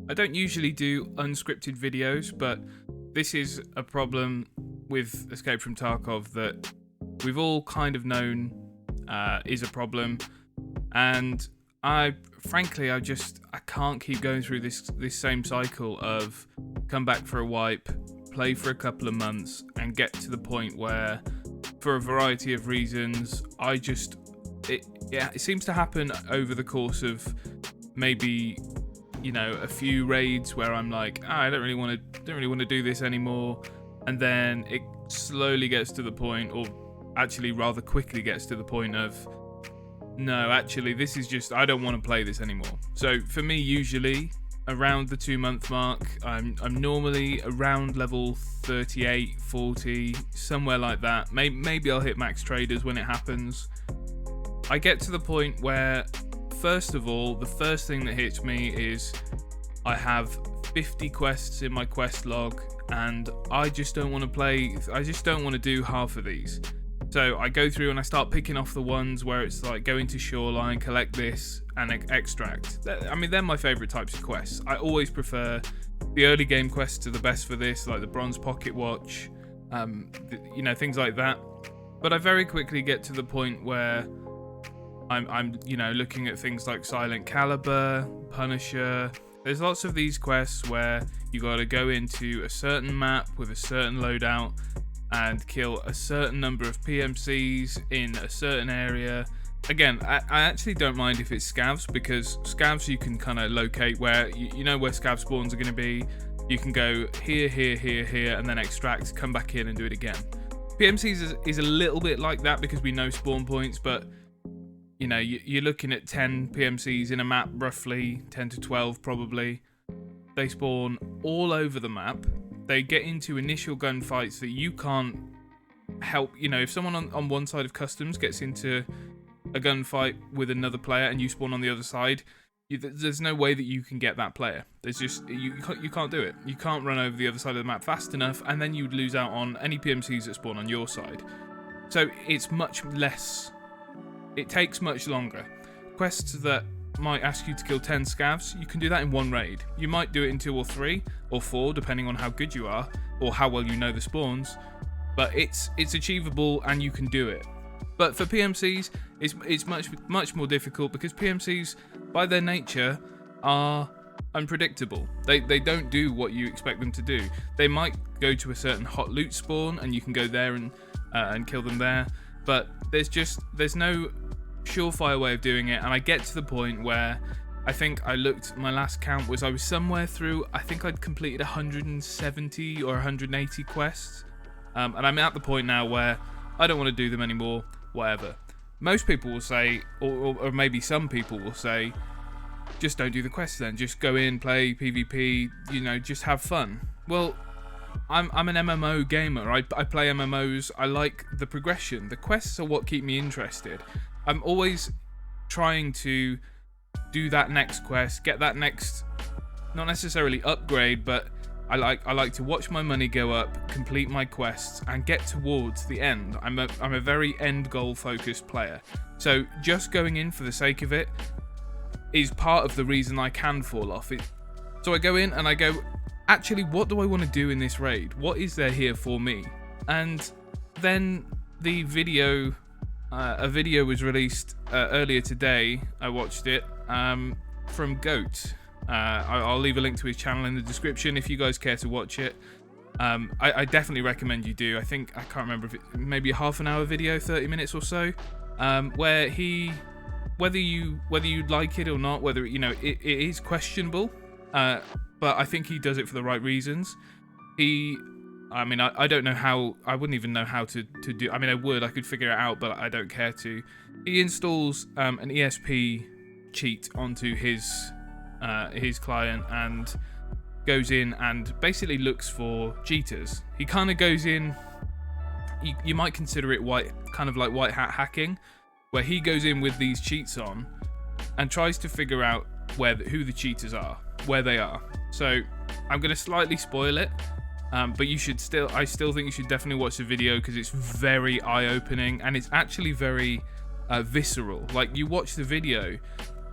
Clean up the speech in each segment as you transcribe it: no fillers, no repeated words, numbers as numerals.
I don't usually do unscripted videos, but this is a problem with Escape from Tarkov that we've all kind of known is a problem, and frankly I can't keep going through this same cycle of come back for a wipe, play for a couple of months, and get to the point where, for a variety of reasons, it seems to happen over the course of maybe a few raids where I'm like, I don't really want to do this anymore, and then it slowly gets to the point, or actually rather quickly gets to the point of, no, actually this is just, I don't want to play this anymore. So for me, usually around the 2-month mark, I'm normally around level 38, 40, somewhere like that. Maybe I'll hit max traders when it happens. I get to the point where, first of all, the first thing that hits me is I have 50 quests in my quest log, and I just don't want to play. I just don't want to do half of these. So I go through and I start picking off the ones where it's like, go into shoreline, collect this, and extract. They're my favourite types of quests. I always prefer the early game quests are the best for this, like the bronze pocket watch, things like that. But I very quickly get to the point where I'm looking at things like Silent Caliber, Punisher. There's lots of these quests where you got to go into a certain map with a certain loadout and kill a certain number of PMCs in a certain area. Again, I actually don't mind if it's scavs, because scavs you can kind of locate where you know where scav spawns are going to be. You can go here, here, here, here, and then extract, come back in and do it again. PMCs is a little bit like that because we know spawn points, but you're looking at 10 PMCs in a map, roughly 10 to 12 probably. They spawn all over the map. They get into initial gunfights that you can't help. If someone on one side of customs gets into a gunfight with another player and you spawn on the other side, there's no way that you can get that player. There's just you can't do it. You can't run over the other side of the map fast enough, and then you'd lose out on any PMCs that spawn on your side. So it's much less. It takes much longer. Quests that might ask you to kill 10 scavs, you can do that in one raid. You might do it in 2 or 3 or 4, depending on how good you are or how well you know the spawns. But it's achievable and you can do it. But for PMCs, it's much more difficult, because PMCs, by their nature, are unpredictable. They don't do what you expect them to do. They might go to a certain hot loot spawn and you can go there and kill them there. But there's no surefire way of doing it, and I get to the point where I think my last count was I was somewhere through, I think I'd completed 170 or 180 quests, and I'm at the point now where I don't want to do them anymore, whatever. Most people will say, or maybe some people will say, just don't do the quests then, just go in, play PvP, just have fun. Well, I'm an MMO gamer. I play MMOs. I like the progression. The quests are what keep me interested. I'm always trying to do that next quest, get that next, not necessarily upgrade, but I like to watch my money go up, complete my quests, and get towards the end. I'm a very end goal focused player. So just going in for the sake of it is part of the reason I can fall off. So I go in and I go, actually, what do I want to do in this raid? What is there here for me? And then a video was released earlier today. I watched it from Goat. I'll leave a link to his channel in the description if you guys care to watch it. I definitely recommend you do. I can't remember if it maybe a half an hour video, 30 minutes or so, where whether you like it or not, whether it is questionable, but I think he does it for the right reasons. I don't know how. I wouldn't even know how to do. I could figure it out, but I don't care to. He installs an ESP cheat onto his client and goes in and basically looks for cheaters. He kind of goes in. You might consider it white hat hacking, where he goes in with these cheats on and tries to figure out who the cheaters are, where they are. So I'm going to slightly spoil it. But I still think you should definitely watch the video, because it's very eye-opening and it's actually very visceral. Like, you watch the video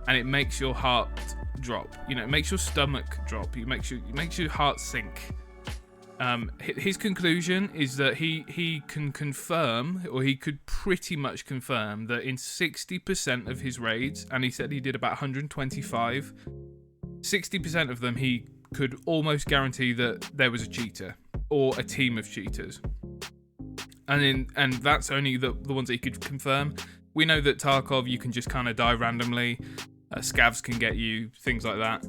and it makes your heart drop. You know, it makes your stomach drop. It makes your heart sink. His conclusion is that he can confirm, or he could pretty much confirm, that in 60% of his raids, and he said he did about 125, 60% of them he could almost guarantee that there was a cheater or a team of cheaters. And that's only the ones that he could confirm. We know that Tarkov, you can just kind of die randomly. Scavs can get you, things like that.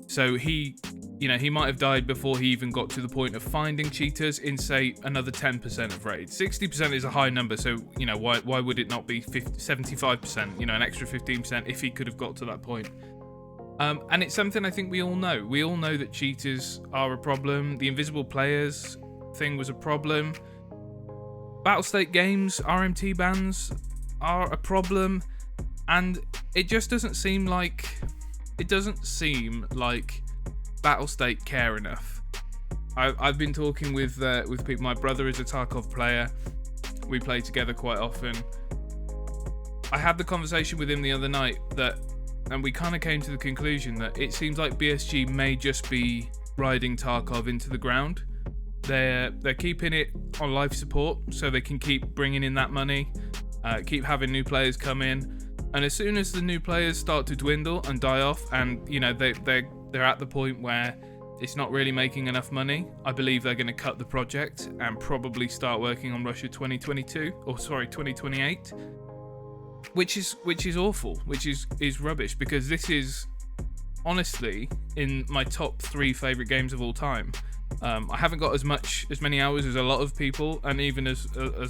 So he might have died before he even got to the point of finding cheaters in, say, another 10% of raids. 60% is a high number, so, you know, why would it not be 75%, you know, an extra 15% if he could have got to that point? And it's something I think we all know. We all know that cheaters are a problem. The invisible players thing was a problem. Battlestate games, RMT bans are a problem. And it just doesn't seem like Battlestate care enough. I've been talking with people. My brother is a Tarkov player. We play together quite often. I had the conversation with him the other night and we kind of came to the conclusion that it seems like BSG may just be riding Tarkov into the ground. They're keeping it on life support so they can keep bringing in that money, keep having new players come in, and as soon as the new players start to dwindle and die off, and you know they're at the point where it's not really making enough money, I believe they're going to cut the project and probably start working on Russia 2028, which is awful, which is rubbish, because this is honestly in my top 3 favorite games of all time. I haven't got as many hours as a lot of people, and even as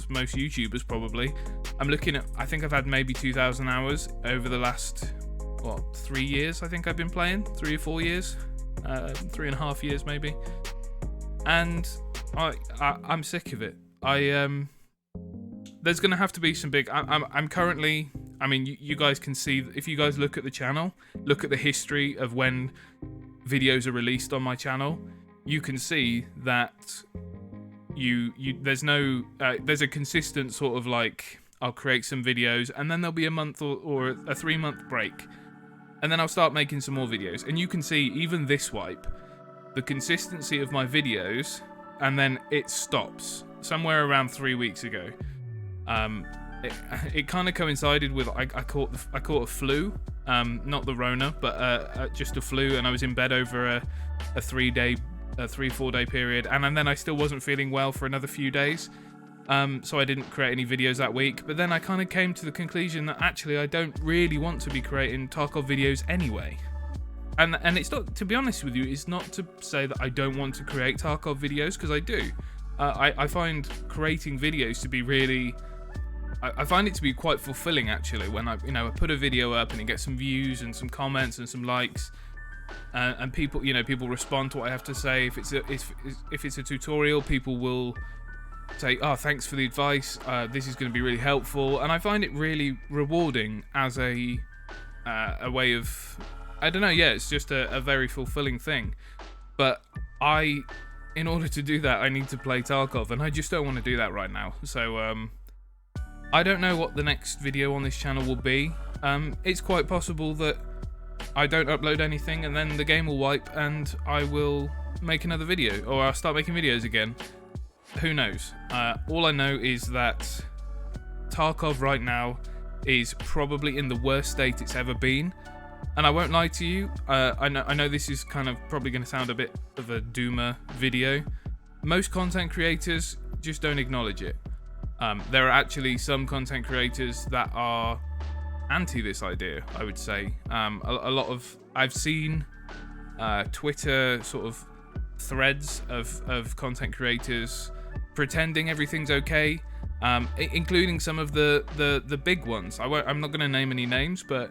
most YouTubers probably. I'm looking at, I think I've had maybe 2,000 hours over the last 3 years. I think I've been playing 3 or 4 years, 3.5 years maybe, and I'm sick of it. There's gonna have to be some big. I'm currently. I mean, you guys can see, if you guys look at the channel, look at the history of when videos are released on my channel. You can see that there's a consistent sort of like, I'll create some videos and then there'll be a month or a 3-month break, and then I'll start making some more videos, and you can see even this wipe, the consistency of my videos, and then it stops somewhere around 3 weeks ago. It kind of coincided with I caught a flu, not the Rona, but just a flu, and I was in bed over a 3-4 day period, and then I still wasn't feeling well for another few days, so I didn't create any videos that week. But then I kind of came to the conclusion that actually I don't really want to be creating Tarkov videos anyway, and it's not, to be honest with you, it's not to say that I don't want to create Tarkov videos, because I do. I find creating videos to be really, I find it to be quite fulfilling actually, when I put a video up and it gets some views and some comments and some likes. And people respond to what I have to say. If it's a tutorial, people will say, "Oh, thanks for the advice. This is going to be really helpful." And I find it really rewarding as a way of, I don't know. Yeah, it's just a very fulfilling thing. But in order to do that, I need to play Tarkov, and I just don't want to do that right now. So I don't know what the next video on this channel will be. It's quite possible that I don't upload anything and then the game will wipe and I will make another video, or I'll start making videos again. Who knows? All I know is that Tarkov right now is probably in the worst state it's ever been. And I won't lie to you, I know this is kind of probably going to sound a bit of a doomer video. Most content creators just don't acknowledge it. There are actually some content creators that are anti this idea, I would say. A lot of, I've seen Twitter sort of threads of content creators pretending everything's okay, including some of the big ones. I'm not going to name any names, but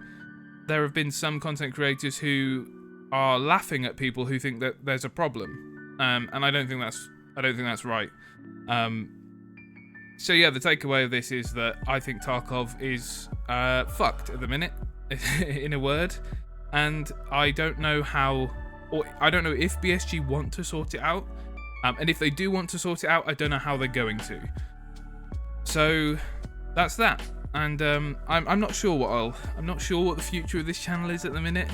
there have been some content creators who are laughing at people who think that there's a problem, and I don't think that's right. So yeah, the takeaway of this is that I think Tarkov is fucked at the minute, in a word, and I don't know how, or I don't know if BSG want to sort it out, and if they do want to sort it out, I don't know how they're going to. So that's that, and I'm not sure what the future of this channel is at the minute.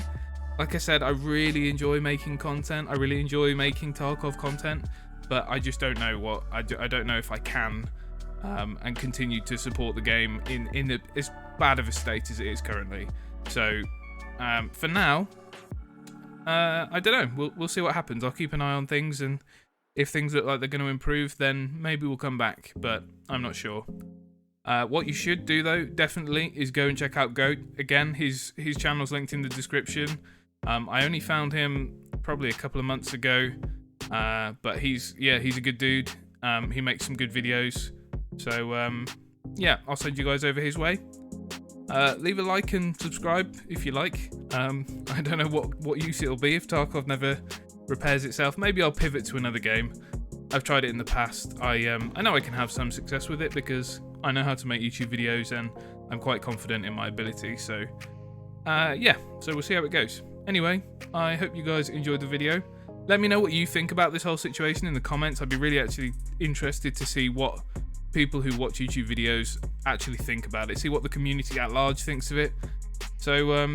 Like I said, I really enjoy making content. I really enjoy making Tarkov content, but I just don't know I don't know if I can and continue to support the game in as bad of a state as it is currently. So for now, I don't know. We'll see what happens. I'll keep an eye on things, and if things look like they're going to improve, then maybe we'll come back, but I'm not sure. What you should do, though, definitely, is go and check out Goat. Again, his channel's linked in the description. I only found him probably a couple of months ago, but he's a good dude. He makes some good videos. So, yeah, I'll send you guys over his way. Leave a like and subscribe if you like. I don't know what use it'll be if Tarkov never repairs itself. Maybe I'll pivot to another game. I've tried it in the past. I know I can have some success with it because I know how to make YouTube videos and I'm quite confident in my ability. So yeah, so we'll see how it goes. Anyway, I hope you guys enjoyed the video. Let me know what you think about this whole situation in the comments. I'd be really actually interested to see what people who watch YouTube videos actually think about it. See what the community at large thinks of it. So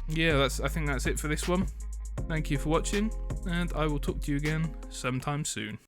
yeah, I think that's it for this one. Thank you for watching, and I will talk to you again sometime soon.